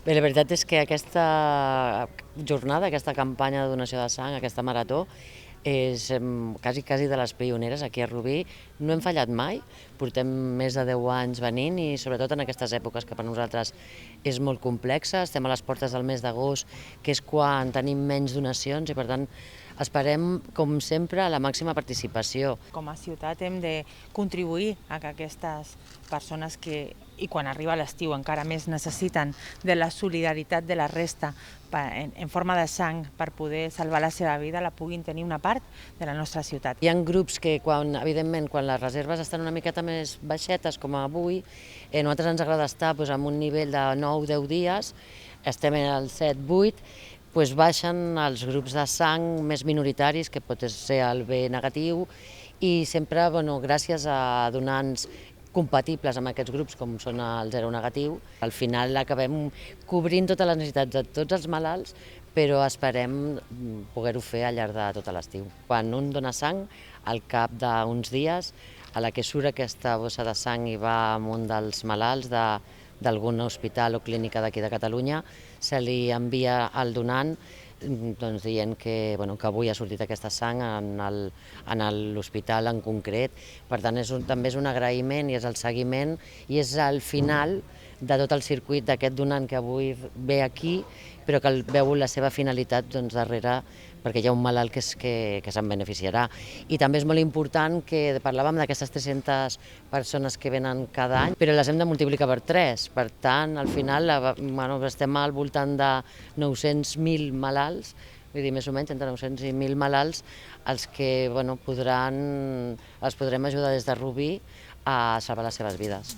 Bé, la veritat és que aquesta jornada, aquesta campanya de donació de sang, aquesta marató, és quasi de les pioneres aquí a Rubí. No hem fallat mai, portem més de 10 anys venint i sobretot en aquestes èpoques que per nosaltres és molt complexa. Estem a les portes del mes d'agost, que és quan tenim menys donacions i per tant esperem, com sempre, la màxima participació. Com a ciutat hem de contribuir a que aquestes persones que, i quan arriba l'estiu encara més, necessiten de la solidaritat de la resta en forma de sang per poder salvar la seva vida, la puguin tenir una part de la nostra ciutat. Hi ha grups que, evidentment, quan les reserves estan una miqueta més baixetes, com avui, a nosaltres ens agrada estar en un nivell de 9-10 dies, estem al 7-8, baixen els grups de sang més minoritaris, que pot ser el B negatiu, i sempre, gràcies a donants compatibles amb aquests grups, com són el 0 negatiu, al final acabem cobrint totes les necessitats de tots els malalts, però esperem poder-ho fer al llarg de tot l'estiu. Quan un dona sang, al cap d'uns dies, a la que surt aquesta bossa de sang i va a un dels malalts d'algun hospital o clínica d'aquí de Catalunya, se li envia al donant dient que avui ha sortit aquesta sang en l'hospital en concret. Per tant, també és un agraïment i és el seguiment i és el final de tot el circuit d'aquest donant que avui ve aquí, però que veu la seva finalitat darrere, perquè hi ha un malalt que se'n beneficiarà. I també és molt important que parlàvem d'aquestes 300 persones que venen cada any, però les hem de multiplicar per 3. Per tant, al final estem al voltant de 900.000 malalts, vull dir, més o menys, entre 900 i 1.000 malalts, els que els podrem ajudar des de Rubí a salvar les seves vides.